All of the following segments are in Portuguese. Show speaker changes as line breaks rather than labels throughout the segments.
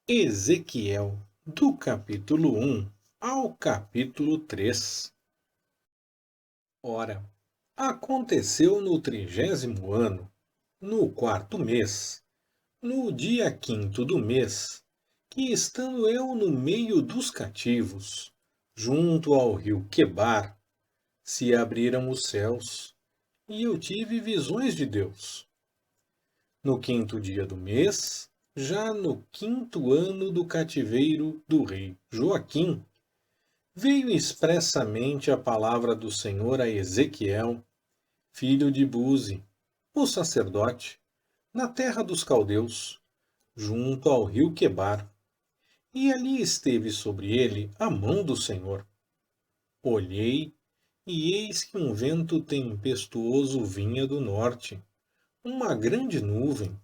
Ezequiel, do capítulo 1 ao capítulo 3. Ora, aconteceu no 30º ano, no 4º mês, no dia 5º do mês, que estando eu no meio dos cativos, junto ao rio Quebar, se abriram os céus, e eu tive visões de Deus. No 5º dia do mês, já no 5º ano do cativeiro do rei Joaquim, veio expressamente a palavra do Senhor a Ezequiel, filho de Buzi, o sacerdote, na terra dos caldeus, junto ao rio Quebar. E ali esteve sobre ele a mão do Senhor. Olhei, e eis que um vento tempestuoso vinha do norte, uma grande nuvem,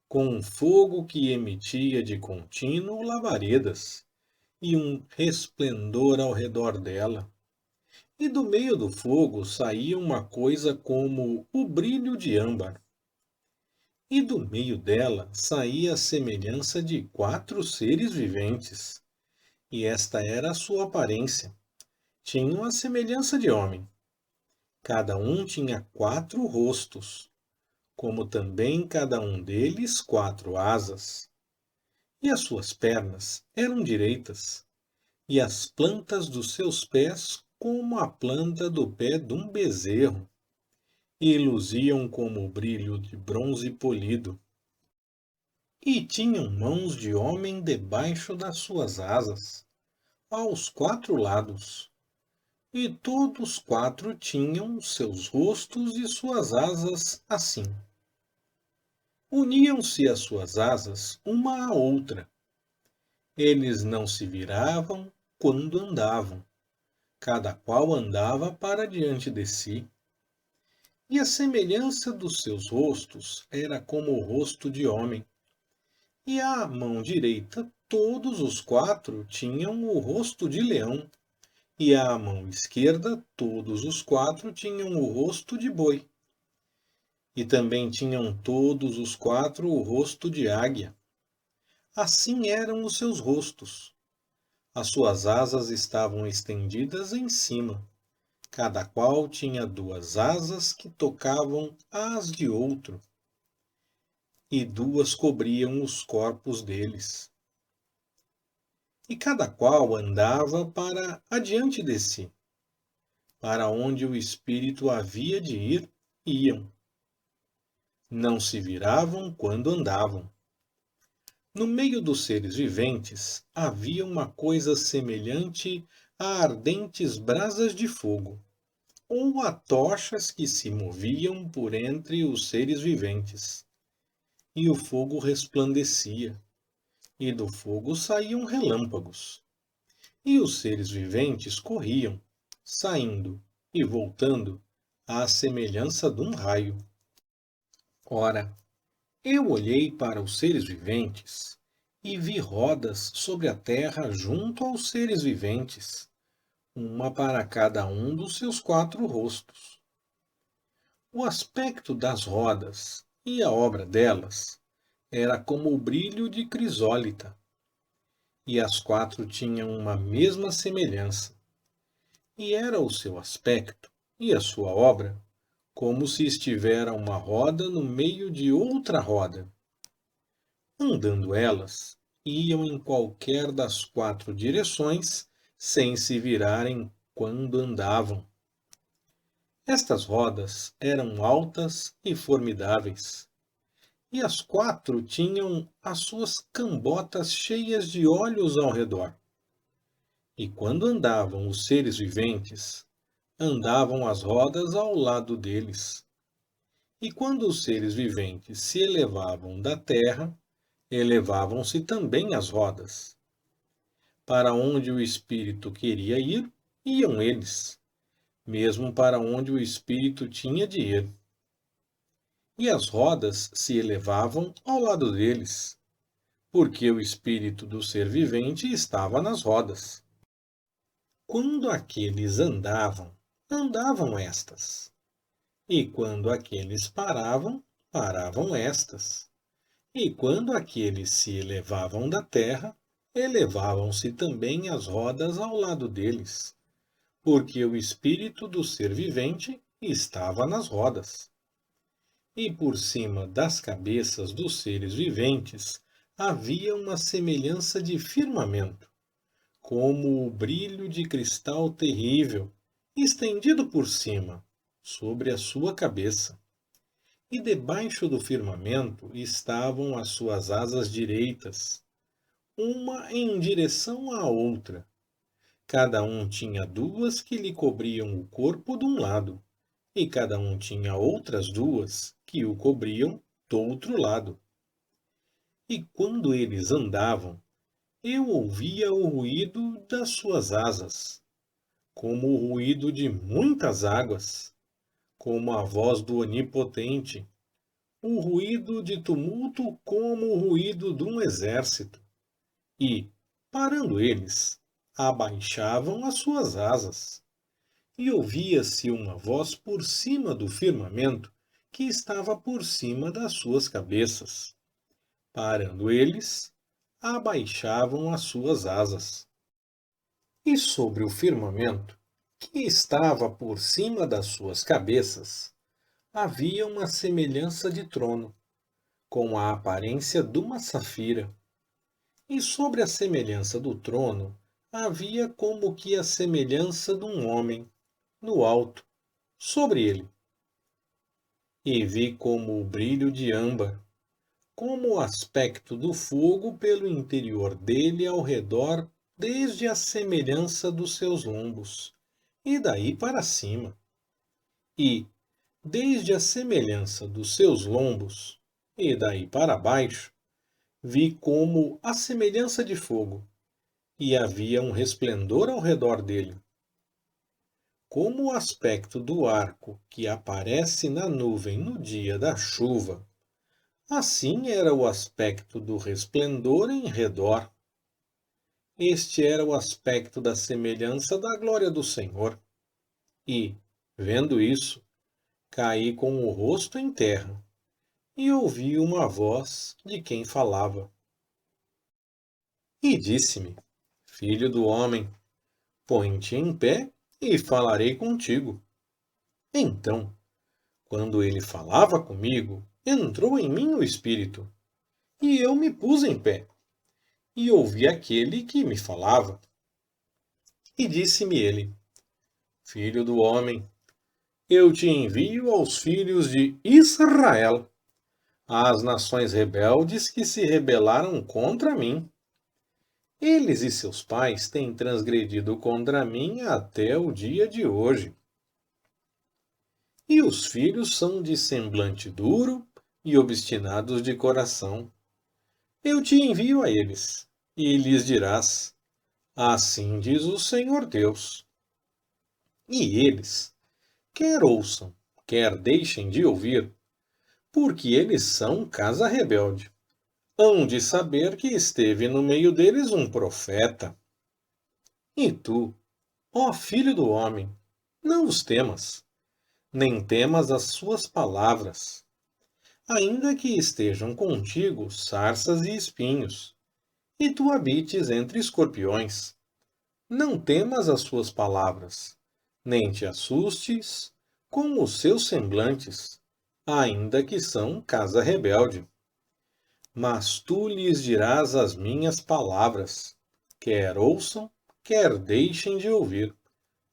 com um fogo que emitia de contínuo labaredas, e um resplendor ao redor dela. E do meio do fogo saía uma coisa como o brilho de âmbar. E do meio dela saía a semelhança de 4 seres viventes. E esta era a sua aparência. Tinham a semelhança de homem. Cada um tinha 4 rostos, como também cada um deles 4 asas. E as suas pernas eram direitas, e as plantas dos seus pés como a planta do pé de um bezerro, e luziam como o brilho de bronze polido. E tinham mãos de homem debaixo das suas asas, aos 4 lados, e todos 4 tinham seus rostos e suas asas assim. Uniam-se as suas asas uma à outra. Eles não se viravam quando andavam. Cada qual andava para diante de si. E a semelhança dos seus rostos era como o rosto de homem. E à mão direita todos os 4 tinham o rosto de leão, e à mão esquerda todos os 4 tinham o rosto de boi. E também tinham todos os 4 o rosto de águia. Assim eram os seus rostos. As suas asas estavam estendidas em cima. Cada qual tinha 2 asas que tocavam as de outro, e 2 cobriam os corpos deles. E cada qual andava para adiante de si. Para onde o Espírito havia de ir, iam. Não se viravam quando andavam. No meio dos seres viventes havia uma coisa semelhante a ardentes brasas de fogo, ou a tochas que se moviam por entre os seres viventes. E o fogo resplandecia, e do fogo saíam relâmpagos. E os seres viventes corriam, saindo e voltando, à semelhança de um raio. Ora, eu olhei para os seres viventes, e vi rodas sobre a terra junto aos seres viventes, uma para cada um dos seus 4 rostos. O aspecto das rodas e a obra delas era como o brilho de crisólita, e as 4 tinham uma mesma semelhança, e era o seu aspecto e a sua obra como se estivera uma roda no meio de outra roda. Andando elas, iam em qualquer das 4 direções, sem se virarem quando andavam. Estas rodas eram altas e formidáveis, e as 4 tinham as suas cambotas cheias de olhos ao redor. E quando andavam os seres viventes, andavam as rodas ao lado deles. E quando os seres viventes se elevavam da terra, elevavam-se também as rodas. Para onde o Espírito queria ir, iam eles, mesmo para onde o Espírito tinha de ir. E as rodas se elevavam ao lado deles, porque o Espírito do ser vivente estava nas rodas. Quando aqueles andavam, andavam estas. E quando aqueles paravam, paravam estas. E quando aqueles se elevavam da terra, elevavam-se também as rodas ao lado deles, porque o espírito do ser vivente estava nas rodas. E por cima das cabeças dos seres viventes havia uma semelhança de firmamento, como o brilho de cristal terrível, estendido por cima, sobre a sua cabeça. E debaixo do firmamento estavam as suas asas direitas, uma em direção à outra. Cada um tinha duas que lhe cobriam o corpo de um lado, e cada um tinha outras duas que o cobriam do outro lado. E quando eles andavam, eu ouvia o ruído das suas asas, como o ruído de muitas águas, como a voz do Onipotente, o ruído de tumulto como o ruído de um exército. E, parando eles, abaixavam as suas asas. E ouvia-se uma voz por cima do firmamento que estava por cima das suas cabeças. Parando eles, abaixavam as suas asas. E sobre o firmamento, que estava por cima das suas cabeças, havia uma semelhança de trono, com a aparência de uma safira. E sobre a semelhança do trono, havia como que a semelhança de um homem, no alto, sobre ele. E vi como o brilho de âmbar, como o aspecto do fogo pelo interior dele ao redor, desde a semelhança dos seus lombos, e daí para cima. E, desde a semelhança dos seus lombos, e daí para baixo, vi como a semelhança de fogo, e havia um resplendor ao redor dele. Como o aspecto do arco que aparece na nuvem no dia da chuva, assim era o aspecto do resplendor em redor. Este era o aspecto da semelhança da glória do Senhor. E, vendo isso, caí com o rosto em terra, e ouvi uma voz de quem falava. E disse-me: Filho do homem, põe-te em pé e falarei contigo. Então, quando ele falava comigo, entrou em mim o Espírito, e eu me pus em pé, e ouvi aquele que me falava. E disse-me ele: Filho do homem, eu te envio aos filhos de Israel, às nações rebeldes que se rebelaram contra mim. Eles e seus pais têm transgredido contra mim até o dia de hoje. E os filhos são de semblante duro e obstinados de coração. Eu te envio a eles, e lhes dirás: Assim diz o Senhor Deus. E eles, quer ouçam, quer deixem de ouvir, porque eles são casa rebelde. Hão de saber que esteve no meio deles um profeta. E tu, ó filho do homem, não os temas, nem temas as suas palavras, ainda que estejam contigo sarças e espinhos, e tu habites entre escorpiões. Não temas as suas palavras, nem te assustes com os seus semblantes, ainda que são casa rebelde. Mas tu lhes dirás as minhas palavras, quer ouçam, quer deixem de ouvir,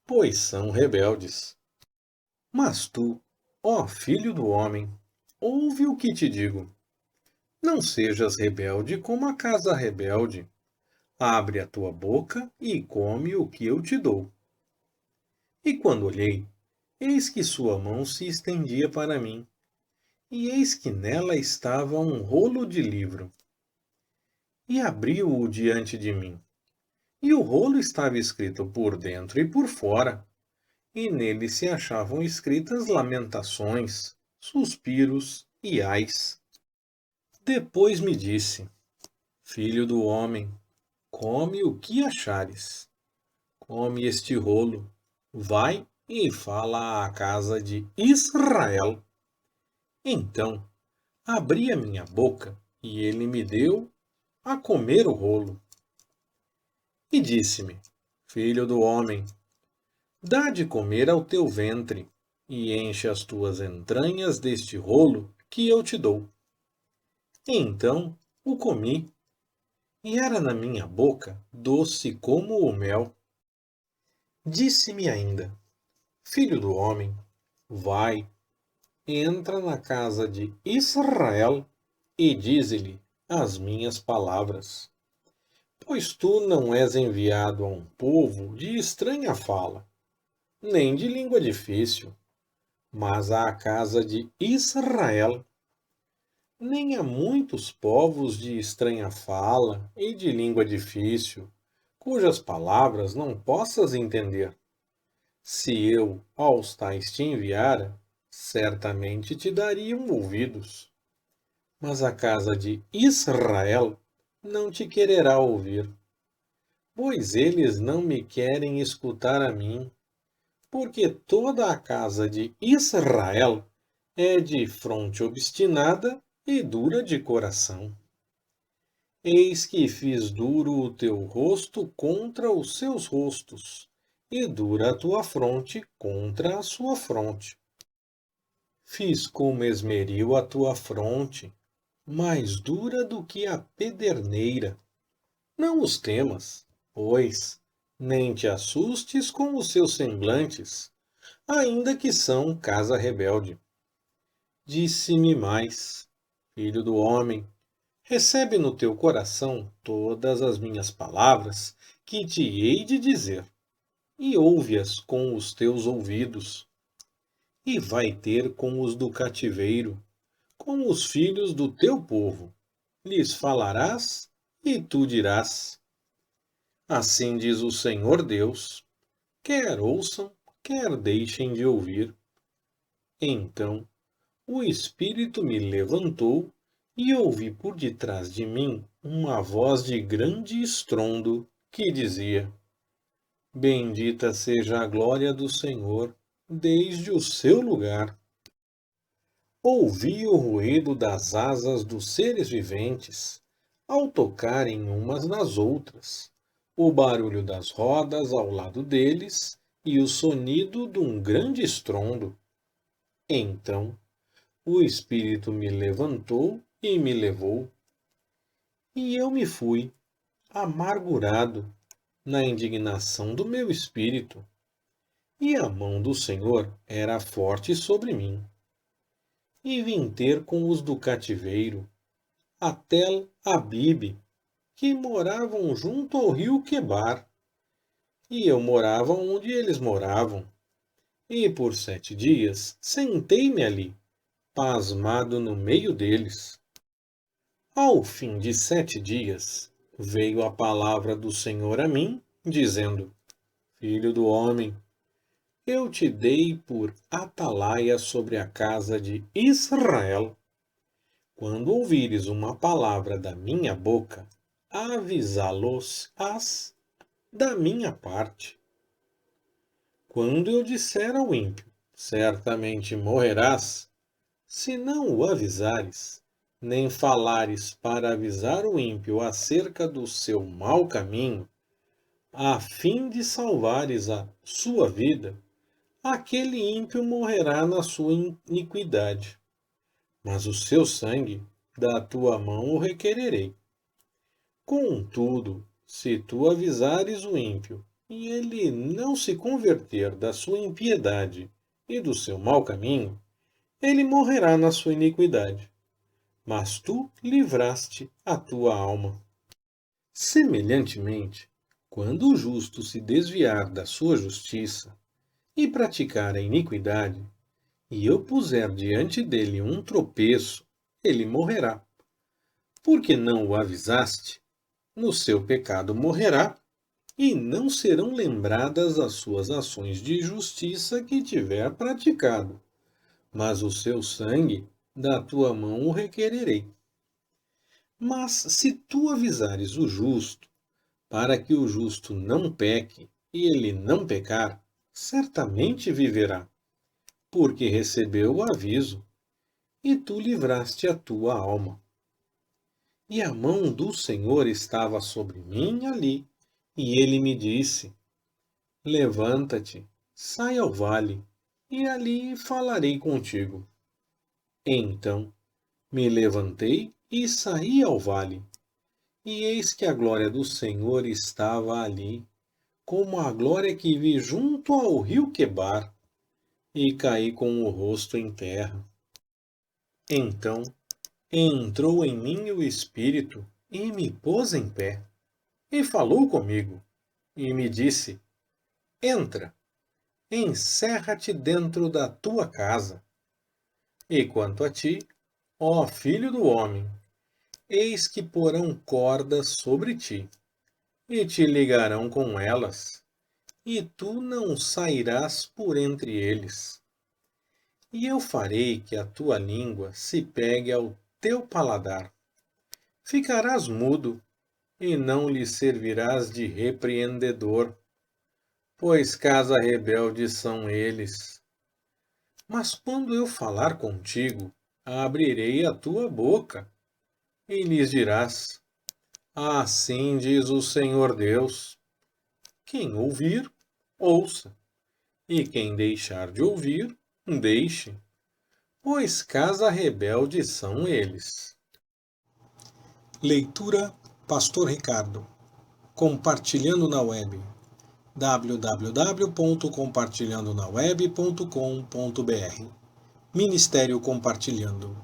pois são rebeldes. Mas tu, ó filho do homem, ouve o que te digo. Não sejas rebelde como a casa rebelde. Abre a tua boca e come o que eu te dou. E quando olhei, eis que sua mão se estendia para mim, e eis que nela estava um rolo de livro. E abriu-o diante de mim. E o rolo estava escrito por dentro e por fora, e nele se achavam escritas lamentações, suspiros e ais. Depois me disse: Filho do homem, come o que achares. Come este rolo, vai e fala à casa de Israel. Então abri a minha boca e ele me deu a comer o rolo. E disse-me: Filho do homem, dá de comer ao teu ventre, e enche as tuas entranhas deste rolo que eu te dou. E então o comi, e era na minha boca doce como o mel. Disse-me ainda: Filho do homem, vai, entra na casa de Israel e dize-lhe as minhas palavras. Pois tu não és enviado a um povo de estranha fala, nem de língua difícil, mas à casa de Israel. Nem a muitos povos de estranha fala e de língua difícil, cujas palavras não possas entender. Se eu aos tais te enviara, certamente te dariam ouvidos. Mas a casa de Israel não te quererá ouvir, pois eles não me querem escutar a mim, porque toda a casa de Israel é de fronte obstinada e dura de coração. Eis que fiz duro o teu rosto contra os seus rostos, e dura a tua fronte contra a sua fronte. Fiz como esmeril a tua fronte, mais dura do que a pederneira. Não os temas, pois, nem te assustes com os seus semblantes, ainda que são casa rebelde. Disse-me mais, filho do homem, recebe no teu coração todas as minhas palavras que te hei de dizer, e ouve-as com os teus ouvidos. E vai ter com os do cativeiro, com os filhos do teu povo, lhes falarás, e tu dirás: Assim diz o Senhor Deus, quer ouçam, quer deixem de ouvir. Então o Espírito me levantou e ouvi por detrás de mim uma voz de grande estrondo que dizia: Bendita seja a glória do Senhor desde o seu lugar. Ouvi o ruído das asas dos seres viventes ao tocarem umas nas outras, o barulho das rodas ao lado deles e o sonido de um grande estrondo. Então o Espírito me levantou e me levou, e eu me fui, amargurado, na indignação do meu espírito, e a mão do Senhor era forte sobre mim. E vim ter com os do cativeiro, a Tel Abibe, que moravam junto ao rio Quebar, e eu morava onde eles moravam. E por 7 dias sentei-me ali, pasmado no meio deles. Ao fim de 7 dias, veio a palavra do Senhor a mim, dizendo: Filho do homem, eu te dei por atalaia sobre a casa de Israel. Quando ouvires uma palavra da minha boca, avisá-los-ás da minha parte. Quando eu disser ao ímpio, certamente morrerás, se não o avisares, nem falares para avisar o ímpio acerca do seu mau caminho, a fim de salvares a sua vida, aquele ímpio morrerá na sua iniquidade, mas o seu sangue da tua mão o requererei. Contudo, se tu avisares o ímpio, e ele não se converter da sua impiedade e do seu mau caminho, ele morrerá na sua iniquidade, mas tu livraste a tua alma. Semelhantemente, quando o justo se desviar da sua justiça e praticar a iniquidade, e eu puser diante dele um tropeço, ele morrerá. Porque não o avisaste, no seu pecado morrerá, e não serão lembradas as suas ações de justiça que tiver praticado, mas o seu sangue da tua mão o requererei. Mas se tu avisares o justo, para que o justo não peque, e ele não pecar, certamente viverá, porque recebeu o aviso, e tu livraste a tua alma. E a mão do Senhor estava sobre mim ali, e ele me disse: Levanta-te, sai ao vale, e ali falarei contigo. Então me levantei e saí ao vale, e eis que a glória do Senhor estava ali, como a glória que vi junto ao rio Quebar, e caí com o rosto em terra. Então entrou em mim o Espírito e me pôs em pé, e falou comigo, e me disse: Entra, encerra-te dentro da tua casa. E quanto a ti, ó filho do homem, eis que porão cordas sobre ti, e te ligarão com elas, e tu não sairás por entre eles. E eu farei que a tua língua se pegue ao teu paladar. Ficarás mudo, e não lhe servirás de repreendedor, pois casa rebelde são eles. Mas quando eu falar contigo, abrirei a tua boca, e lhes dirás: Assim diz o Senhor Deus. Quem ouvir, ouça, e quem deixar de ouvir, deixe, pois casa rebelde são eles. Leitura Pastor Ricardo. Compartilhando na web. www.compartilhandonaweb.com.br Ministério Compartilhando.